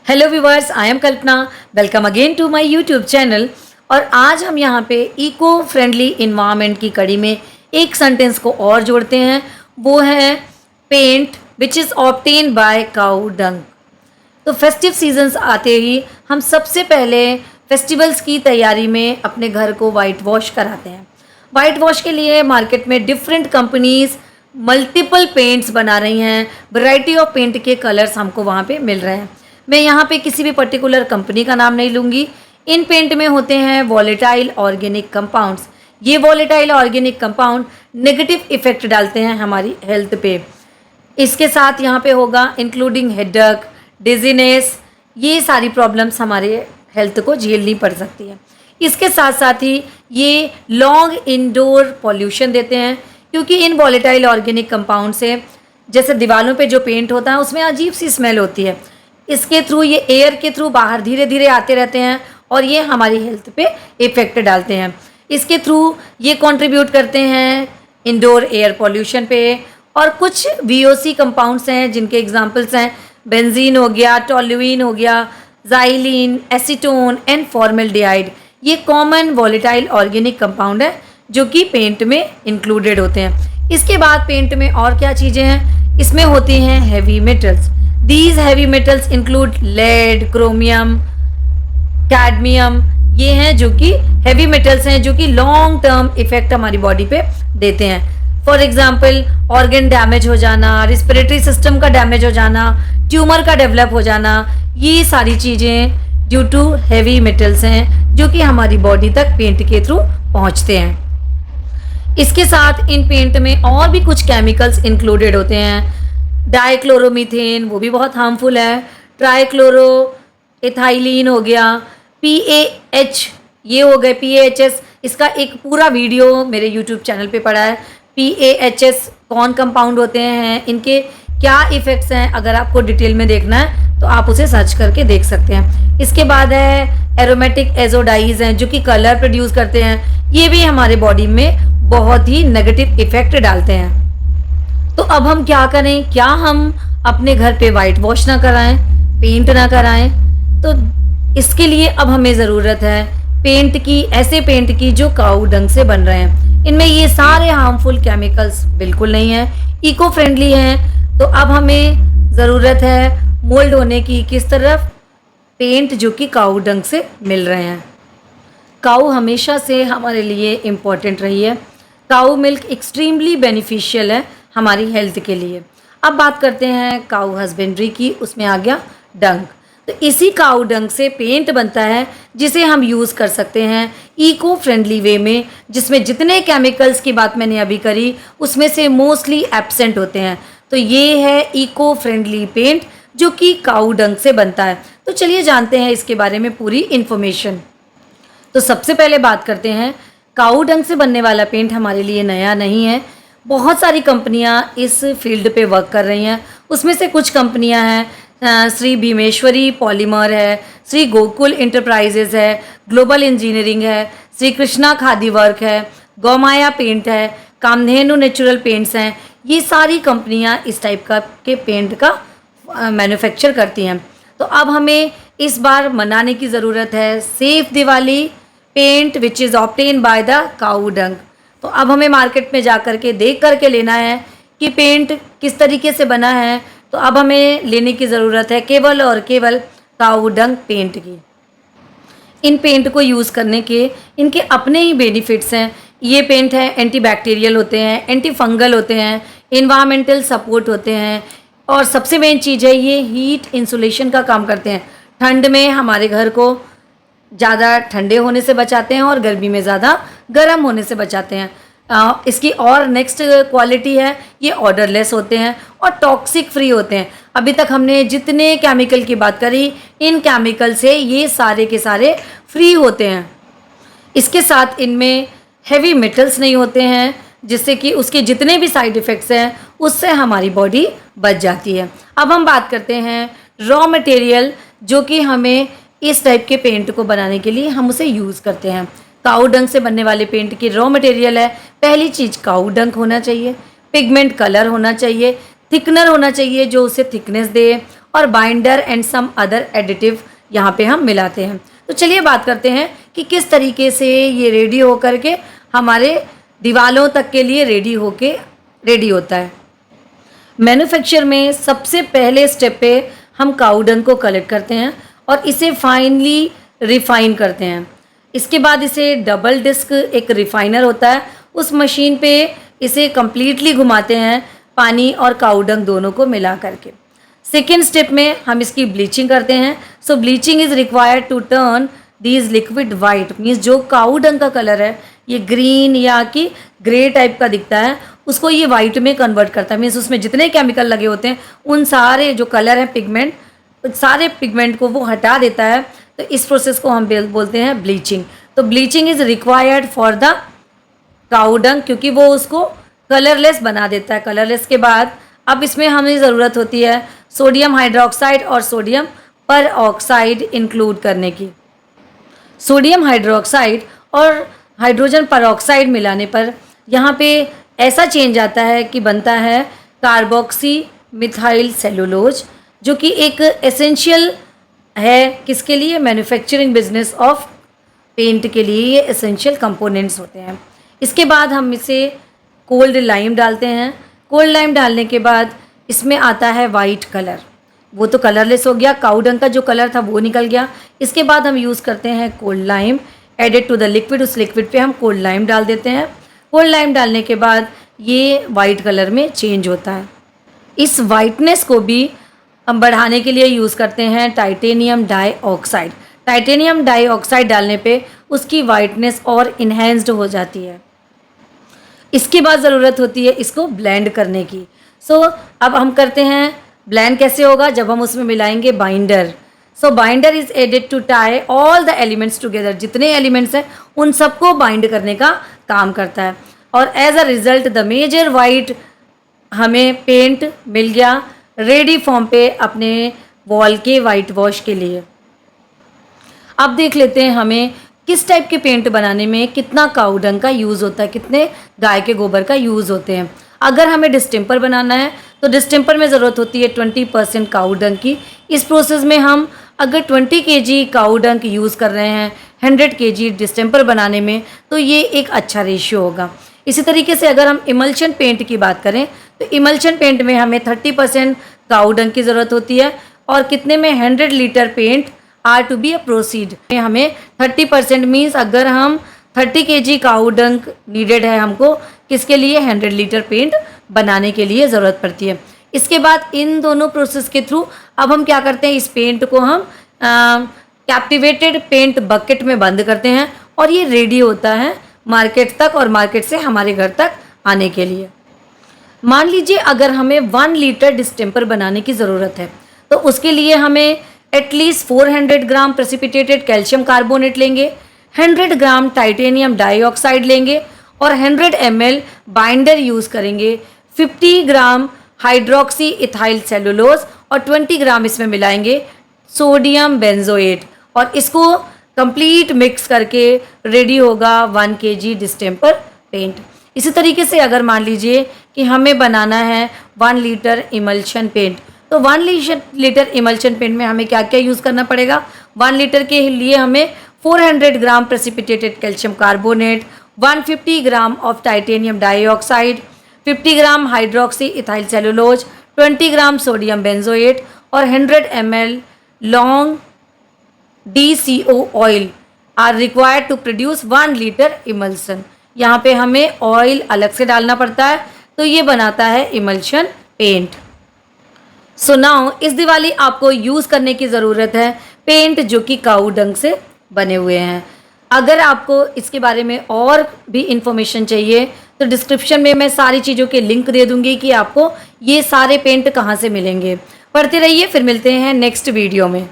Hello viewers, I am Kalpana. Welcome again to my YouTube channel. और आज हम यहाँ पे इको फ्रेंडली इन्वायरमेंट की कड़ी में एक सेंटेंस को और जोड़ते हैं। वो है paint which is obtain by cow dung. तो फेस्टिव सीजन्स आते ही हम सबसे पहले फेस्टिवल्स की तैयारी में अपने घर को वाइट वॉश कराते हैं। वाइट वॉश के लिए मार्केट में डिफरेंट कंपनीज मल्टीपल पेंट्स बना रही हैं। वैरायटी ऑफ पेंट के कलर्स हमको वहाँ पे मिल रहे हैं। मैं यहाँ पे किसी भी पर्टिकुलर कंपनी का नाम नहीं लूँगी। इन पेंट में होते हैं वॉलेटाइल ऑर्गेनिक कंपाउंड्स। ये volatile organic compound negative effect डालते हैं हमारी हेल्थ पे। इसके साथ यहाँ पे होगा इंक्लूडिंग हेडेक, डिजीनेस, ये सारी प्रॉब्लम्स हमारे हेल्थ को झेलनी पड़ सकती है। इसके साथ साथ ही ये लॉन्ग इंडोर पॉल्यूशन देते हैं, क्योंकि इन वॉलेटाइल ऑर्गेनिक कंपाउंड से जैसे दीवारों पे जो पेंट होता है उसमें अजीब सी स्मेल होती है। इसके थ्रू ये एयर के थ्रू बाहर धीरे धीरे आते रहते हैं और ये हमारी हेल्थ पे इफ़ेक्ट डालते हैं। इसके थ्रू ये कंट्रीब्यूट करते हैं इंडोर एयर पॉल्यूशन पे। और कुछ वीओसी कंपाउंड्स हैं जिनके एग्जांपल्स हैं बेंजीन हो गया, टोल्यूइन हो गया, ज़ाइलिन, एसीटोन एंड फॉर्मल्डिहाइड। ये कॉमन वॉलेटाइल ऑर्गेनिक कंपाउंड है जो कि पेंट में इंक्लूडेड होते हैं। इसके बाद पेंट में और क्या चीज़ें हैं, इसमें होती हैं heavy metals. These heavy metals include lead, chromium, cadmium। ये हैं जो कि heavy metals हैं जो कि लॉन्ग टर्म इफेक्ट हमारी बॉडी पे देते हैं। फॉर एग्जाम्पल ऑर्गन डैमेज हो जाना, रिस्पिरेटरी सिस्टम का डैमेज हो जाना, ट्यूमर का डेवलप हो जाना, ये सारी चीज़ें ड्यू टू हैवी मेटल्स हैं जो कि हमारी बॉडी तक पेंट के थ्रू पहुँचते हैं। इसके साथ इन पेंट में और भी कुछ केमिकल्स इंक्लूडेड होते हैं। डाइक्लोरोमीथेन, वो भी बहुत हार्मफुल है। ट्राइक्लोरो एथाइलिन हो गया, PAH, ये हो गए PAHS। इसका एक पूरा वीडियो मेरे यूट्यूब चैनल पे पड़ा है। PAHS कौन कंपाउंड होते हैं, इनके क्या इफ़ेक्ट्स हैं, अगर आपको डिटेल में देखना है तो आप उसे सर्च करके देख सकते हैं। इसके बाद है एरोमेटिक एजोडाइज हैं जो कि कलर प्रोड्यूस करते हैं। ये भी हमारे बॉडी में बहुत ही नेगेटिव इफ़ेक्ट डालते हैं। तो अब हम क्या करें, क्या हम अपने घर पे वाइट वॉश ना कराएं, पेंट ना कराएं? तो इसके लिए अब हमें ज़रूरत है पेंट की, ऐसे पेंट की जो काऊ डंग से बन रहे हैं। इनमें ये सारे हार्मफुल केमिकल्स बिल्कुल नहीं हैं, इको फ्रेंडली हैं। तो अब हमें ज़रूरत है मोल्ड होने की किस तरफ, पेंट जो कि काऊ डंग से मिल रहे हैं। काऊ हमेशा से हमारे लिए इम्पॉर्टेंट रही है। काऊ मिल्क एक्सट्रीमली बेनिफिशियल है हमारी हेल्थ के लिए। अब बात करते हैं काऊ हस्बेंड्री की, उसमें आ गया डंग। तो इसी काऊ डंग से पेंट बनता है जिसे हम यूज़ कर सकते हैं इको फ्रेंडली वे में, जिसमें जितने केमिकल्स की बात मैंने अभी करी उसमें से मोस्टली एब्सेंट होते हैं। तो ये है इको फ्रेंडली पेंट जो कि काऊ डंग से बनता है। तो चलिए जानते हैं इसके बारे में पूरी इन्फॉर्मेशन। तो सबसे पहले बात करते हैं, काऊ डंग से बनने वाला पेंट हमारे लिए नया नहीं है। बहुत सारी कंपनियां इस फील्ड पे वर्क कर रही हैं। उसमें से कुछ कंपनियां हैं श्री भीमेश्वरी पॉलीमर है, श्री गोकुल इंटरप्राइजेज है, ग्लोबल इंजीनियरिंग है, श्री कृष्णा खादी वर्क है, गौमाया पेंट है, कामधेनु नेचुरल पेंट्स हैं। ये सारी कंपनियां इस टाइप का के पेंट का मैन्युफैक्चर करती हैं। तो अब हमें इस बार मनाने की ज़रूरत है safe Diwali, paint which is obtain by the cow dung. तो अब हमें मार्केट में जा कर के देख कर के लेना है कि पेंट किस तरीके से बना है। तो अब हमें लेने की ज़रूरत है केवल और केवल काऊ डंग पेंट की। इन पेंट को यूज़ करने के इनके अपने ही बेनिफिट्स हैं। ये पेंट है एंटीबैक्टीरियल होते हैं, एंटी फंगल होते हैं, इन्वायरमेंटल सपोर्ट होते हैं, और सबसे मेन चीज़ है ये हीट इंसुलेशन का काम करते हैं। ठंड में हमारे घर को ज़्यादा ठंडे होने से बचाते हैं और गर्मी में ज़्यादा गर्म होने से बचाते हैं। इसकी और नेक्स्ट क्वालिटी है ये ऑर्डरलेस होते हैं और टॉक्सिक फ्री होते हैं। अभी तक हमने जितने केमिकल की बात करी, इन केमिकल से ये सारे के सारे फ्री होते हैं। इसके साथ इनमें हैवी मेटल्स नहीं होते हैं, जिससे कि उसके जितने भी साइड इफ़ेक्ट्स हैं उससे हमारी बॉडी बच जाती है। अब हम बात करते हैं रॉ मटेरियल जो कि हमें इस टाइप के पेंट को बनाने के लिए हम उसे यूज़ करते हैं। काऊ डंग से बनने वाले पेंट की रॉ मटेरियल है, पहली चीज़ काऊ डंग होना चाहिए, पिगमेंट कलर होना चाहिए, थिकनर होना चाहिए जो उसे थिकनेस दे, और binder and some other additive यहाँ पे हम मिलाते हैं। तो चलिए बात करते हैं कि किस तरीके से ये रेडी हो करके हमारे दीवालों तक के लिए रेडी होता है। मैन्युफैक्चर में सबसे पहले स्टेप पे हम काऊ डंग को कलेक्ट करते हैं और इसे फाइनली रिफाइन करते हैं। इसके बाद इसे डबल डिस्क एक रिफाइनर होता है, उस मशीन पे इसे कम्प्लीटली घुमाते हैं पानी और काऊ डंग दोनों को मिला करके। सेकेंड स्टेप में हम इसकी ब्लीचिंग करते हैं। So bleaching is required to turn these liquid white, means जो काऊ डंग का कलर है ये ग्रीन या कि ग्रे टाइप का दिखता है, उसको ये वाइट में कन्वर्ट करता है। मीन्स उसमें जितने केमिकल लगे होते हैं उन सारे जो कलर हैं पिगमेंट, सारे पिगमेंट को वो हटा देता है। तो इस प्रोसेस को हम बोलते हैं ब्लीचिंग। तो bleaching is required for the cow dung, क्योंकि वो उसको कलरलेस बना देता है। कलरलेस के बाद अब इसमें हमें ज़रूरत होती है सोडियम हाइड्रोक्साइड और सोडियम पर ऑक्साइड इंक्लूड करने की। सोडियम हाइड्रोक्साइड और हाइड्रोजन परऑक्साइड मिलाने पर यहाँ पे ऐसा चेंज आता है कि बनता है कार्बोक्सी मिथाइल सेलुलोज, जो कि एक एसेंशियल है किसके लिए, मैन्युफैक्चरिंग बिजनेस ऑफ पेंट के लिए ये एसेंशियल कंपोनेंट्स होते हैं। इसके बाद हम इसे कोल्ड लाइम डालते हैं। कोल्ड लाइम डालने के बाद इसमें आता है वाइट कलर, वो तो कलरलेस हो गया, काऊ डंग का जो कलर था वो निकल गया। इसके बाद हम यूज़ करते हैं cold lime added to the liquid, उस लिक्विड पे हम कोल्ड लाइम डाल देते हैं। कोल्ड लाइम डालने के बाद ये वाइट कलर में चेंज होता है। इस वाइटनेस को भी हम बढ़ाने के लिए यूज़ करते हैं टाइटेनियम डाइऑक्साइड। टाइटेनियम डाइऑक्साइड डालने पे उसकी वाइटनेस और इन्हेंस्ड हो जाती है। इसके बाद ज़रूरत होती है इसको ब्लेंड करने की। सो अब हम करते हैं ब्लेंड कैसे होगा, जब हम उसमें मिलाएंगे binder. So binder is added to tie all the elements together, जितने एलिमेंट्स हैं उन सबको बाइंड करने का काम करता है। और as a result the major white हमें पेंट मिल गया रेडी फॉर्म पे अपने वॉल के वाइट वॉश के लिए। अब देख लेते हैं हमें किस टाइप के पेंट बनाने में कितना काऊ डंग का यूज़ होता है, कितने गाय के गोबर का यूज़ होते हैं। अगर हमें डिस्टेम्पर बनाना है तो डिस्टेम्पर में ज़रूरत होती है 20% काऊ डंग की। इस प्रोसेस में हम अगर 20 kg काऊ डंग यूज़ कर रहे हैं 100 kg डिस्टेम्पर बनाने में, तो ये एक अच्छा रेशियो होगा। इसी तरीके से अगर हम इमल्शन पेंट की बात करें तो इमल्शन पेंट में हमें 30% काऊ डंग की ज़रूरत होती है, और कितने में 100 litre paint are to be a proceed में हमें 30% मीन्स अगर हम 30 kg काऊ डंग नीडेड है हमको किसके लिए, 100 लीटर पेंट बनाने के लिए ज़रूरत पड़ती है। इसके बाद इन दोनों प्रोसेस के थ्रू अब हम क्या करते हैं, इस पेंट को हम कैप्टिवेटेड पेंट बकेट में बंद करते हैं और ये रेडी होता है मार्केट तक और मार्केट से हमारे घर तक आने के लिए। मान लीजिए अगर हमें 1 लीटर डिस्टेम्पर बनाने की ज़रूरत है तो उसके लिए हमें at least 400 gram precipitated calcium carbonate लेंगे, 100 ग्राम टाइटेनियम डाइऑक्साइड लेंगे और 100 ml बाइंडर यूज़ करेंगे, 50 ग्राम हाइड्रोक्सी इथाइल सेलुलोज और 20 ग्राम इसमें मिलाएंगे सोडियम बेंजोएट और इसको कंप्लीट मिक्स करके रेडी होगा 1 kg डिस्टेम्पर पेंट। इसी तरीके से अगर मान लीजिए कि हमें बनाना है 1 लीटर इमल्शन पेंट, तो 1 लीटर इमल्शन पेंट में हमें क्या क्या यूज़ करना पड़ेगा। 1 लीटर के लिए हमें 400 gram precipitated calcium carbonate, 150 gram of titanium dioxide, 50 gram hydroxy ethyl cellulose, 20 gram sodium benzoate और 100 ml long DCO oil are required to produce 1 litre emulsion. यहाँ पे हमें ऑयल अलग से डालना पड़ता है, तो ये बनाता है इमल्शन पेंट। सो नाउ इस दिवाली आपको यूज़ करने की ज़रूरत है पेंट जो कि काऊ डंग से बने हुए हैं। अगर आपको इसके बारे में और भी इंफॉर्मेशन चाहिए तो डिस्क्रिप्शन में मैं सारी चीज़ों के लिंक दे दूँगी कि आपको ये सारे पेंट कहाँ से मिलेंगे। पढ़ते रहिए, फिर मिलते हैं नेक्स्ट वीडियो में।